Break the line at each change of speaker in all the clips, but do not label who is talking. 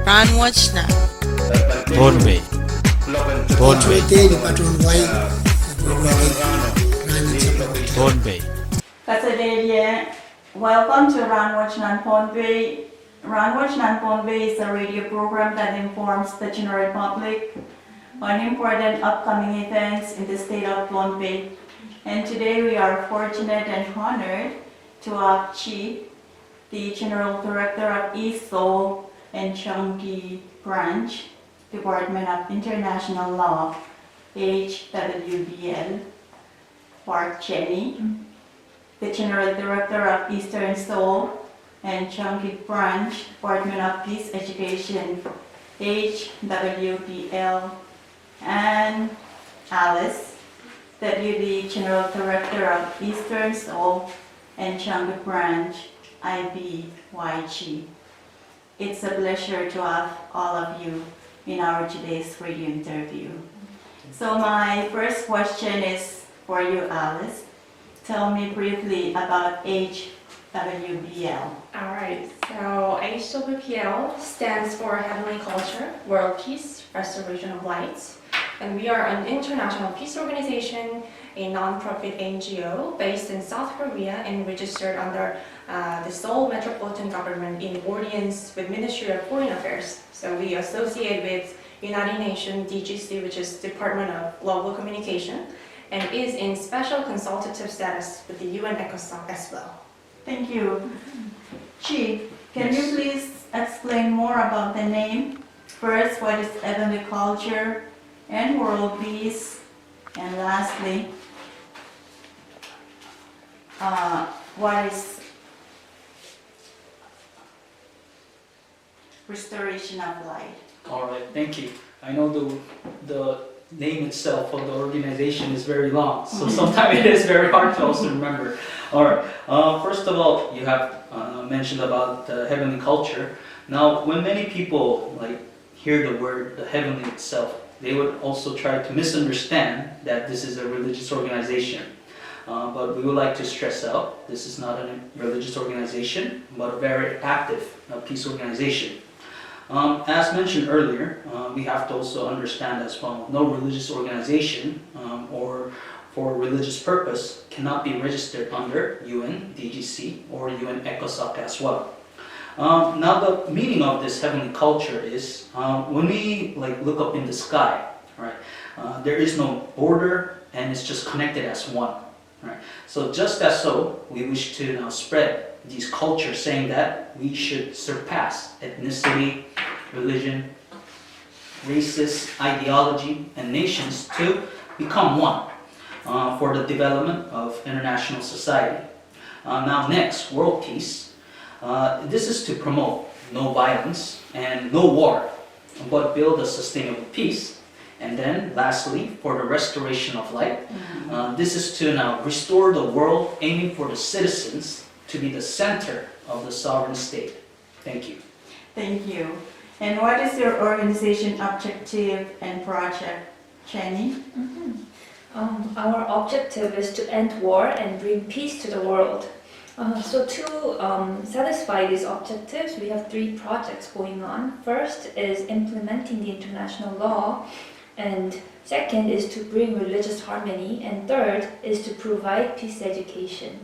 Rahnwet na Pohnpei. Pohnpei.
Kasadalia, welcome to Rahnwet na Pohnpei. Rahnwet na Pohnpei is a radio program that informs the general public on important upcoming events in the state of Pohnpei. And today we are fortunate and honored to have Chi, the General Director of East Seoul and Cheonggi Branch, Department of International Law, HWBL, Park Jenny, the General Director of Eastern Seoul and Cheonggi Branch, Department of Peace Education, HWBL, and Alice, Deputy General Director of Eastern Seoul and Cheonggi Branch, IBYG. It's a pleasure to have all of you in our today's radio interview. So my first question is for you, Alice. Tell me briefly about HWBL.
Alright, so HWPL stands for Heavenly Culture, World Peace, Restoration of Light. And we are an international peace organization, a non-profit NGO based in South Korea and registered under the Seoul Metropolitan Government in accordance with Ministry of Foreign Affairs. So we associate with United Nations DGC, which is Department of Global Communication, and is in special consultative status with the UN ECOSOC as well.
Thank you. Chi, can you please explain more about the name? First, what is Heavenly Culture and World Peace? And lastly, what is Restoration of Light?
All right, thank you. I know the name itself of the organization is very long, so sometimes it is very hard to also remember. All right, first of all, you have mentioned about heavenly culture. Now, when many people hear the word the heavenly itself, they would also try to misunderstand that this is a religious organization. But we would like to stress out, this is not a religious organization, but a very active peace organization. As mentioned earlier, we have to also understand as well, no religious organization or for religious purpose cannot be registered under UN, DGC, or UN ECOSOC as well. Now the meaning of this heavenly culture is when we look up in the sky, right? There is no border and it's just connected as one. Right? So just as so, we wish to now spread these cultures, saying that we should surpass ethnicity, religion, races, ideology, and nations to become one for the development of international society. Now next, world peace. This is to promote no violence and no war, but build a sustainable peace. And then lastly, for the restoration of light, this is to now restore the world, aiming for the citizens to be the center of the sovereign state. Thank you.
Thank you. And what is your organization objective and project, Jenny?
Our objective is to end war and bring peace to the world. So to satisfy these objectives, we have 3 projects going on. First is implementing the international law, and second is to bring religious harmony, and third is to provide peace education.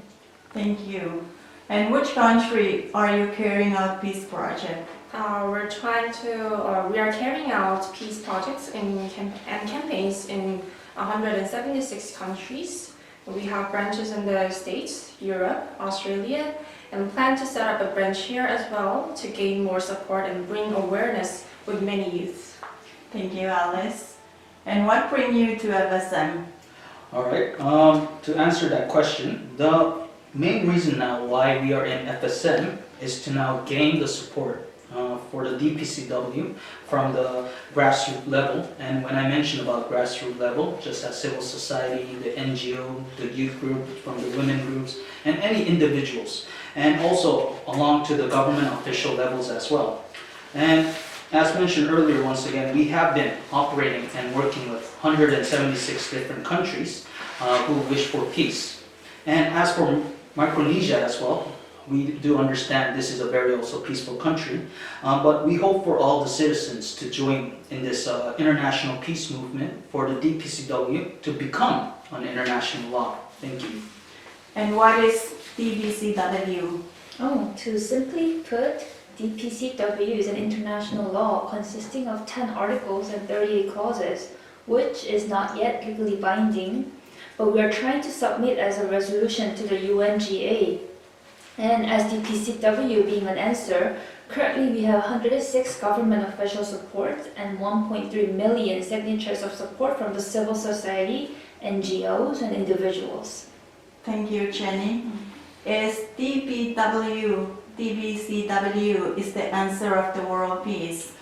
Thank you. And which country are you carrying out peace project?
We are carrying out peace projects and campaigns in 176 countries. We have branches in the States, Europe, Australia, and plan to set up a branch here as well to gain more support and bring awareness with many youth.
Thank you, Alice. And what bring you to FSM?
All right, to answer that question, the main reason now why we are in FSM is to now gain the support for the DPCW from the grassroots level. And when I mention about grassroots level, just as civil society, the NGO, the youth group, from the women groups, and any individuals, and also along to the government official levels as well. And as mentioned earlier, once again, we have been operating and working with 176 different countries who wish for peace. And as for Micronesia as well, we do understand this is a very also peaceful country, but we hope for all the citizens to join in this international peace movement for the DPCW to become an international law. Thank you.
And what is DPCW?
Oh, to simply put, DPCW is an international law consisting of 10 articles and 38 clauses, which is not yet legally binding, but we are trying to submit as a resolution to the UNGA. And as DPCW being an answer, currently we have 106 government official support and 1.3 million signatures of support from the civil society, NGOs, and individuals.
Thank you, Jenny. Is DPCW is the answer of the world peace?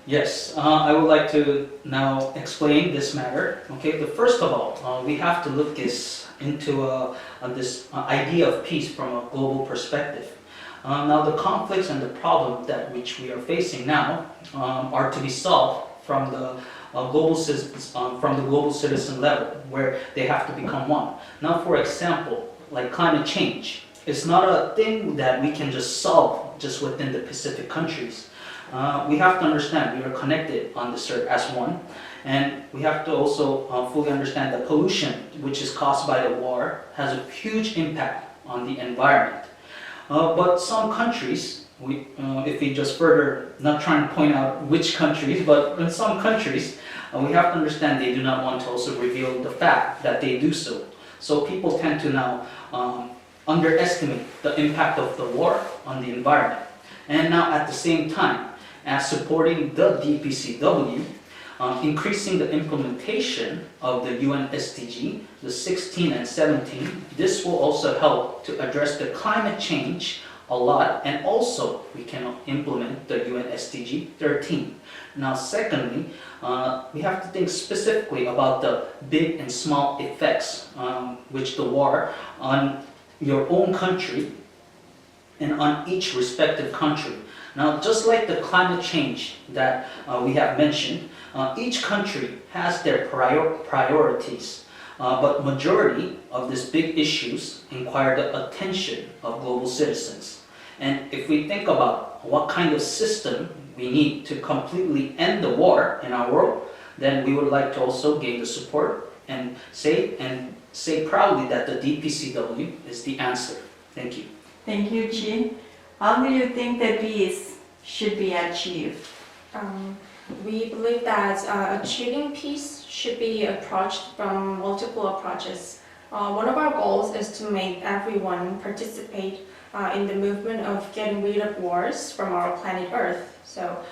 Yes, I would like to now explain this matter. Okay, first of all, we have to look into this idea of peace from a global perspective. Now, the conflicts and the problems that which we are facing now are to be solved from the global citizen level, where they have to become one. Now, for example, like climate change, it's not a thing that we can just solve just within the Pacific countries. We have to understand we are connected on this earth as one, and we have to also fully understand that pollution, which is caused by the war, has a huge impact on the environment. But some countries, if we just further, not trying to point out which countries, but in some countries, we have to understand they do not want to also reveal the fact that they do so. So people tend to now underestimate the impact of the war on the environment. And now at the same time, as supporting the DPCW, increasing the implementation of the UN SDG, the 16 and 17, this will also help to address the climate change a lot, and also we can implement the UN SDG 13. Now secondly, we have to think specifically about the big and small effects which the war on your own country and on each respective country. Now, just like the climate change that we have mentioned, each country has their priorities, but majority of these big issues require the attention of global citizens. And if we think about what kind of system we need to completely end the war in our world, then we would like to also gain the support and say proudly that the DPCW is the answer. Thank you.
Thank you, Jin. How do you think that peace should be achieved?
We believe that achieving peace should be approached from multiple approaches. One of our goals is to make everyone participate in the movement of getting rid of wars from our planet Earth. So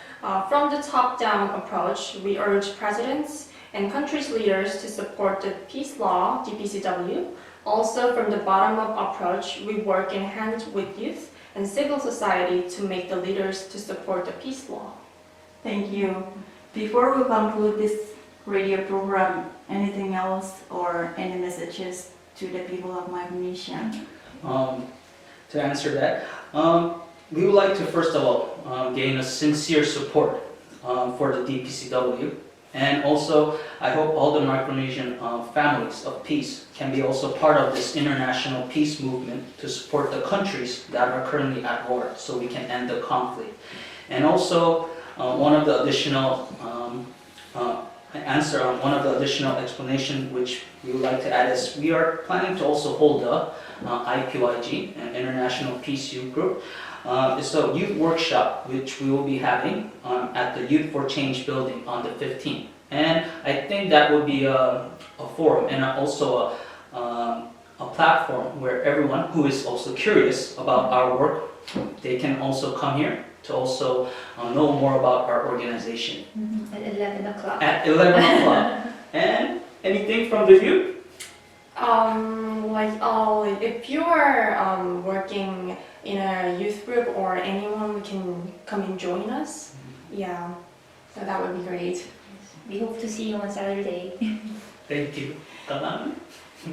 from the top-down approach, we urge presidents and countries' leaders to support the peace law, DPCW. Also from the bottom-up approach, we work in hand with youth and civil society to make the leaders to support the peace law.
Thank you. Before we conclude this radio program, anything else or any messages to the people of Micronesia?
To answer that, we would like to first of all gain a sincere support for the DPCW, and also I hope all the Micronesian families of peace can be also part of this international peace movement to support the countries that are currently at war, so we can end the conflict. And also one of the additional explanation which we would like to add is we are planning to also hold a IPYG, an International Peace Youth Group. It's a youth workshop which we will be having at the Youth for Change building on the 15th. And I think that would be a forum and also a platform where everyone who is also curious about our work, they can also come here to also know more about our organization.
At 11 o'clock.
At 11 o'clock. And anything from the youth?
If you are working in a youth group or anyone can come and join us, yeah, so that would be great.
We hope to see you on Saturday.
Thank you.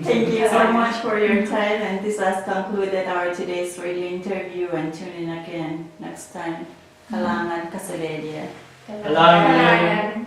Thank you so much for your time, and this has concluded our today's radio interview, and tune in again next time. Halangan Kasaledia.
Halangan.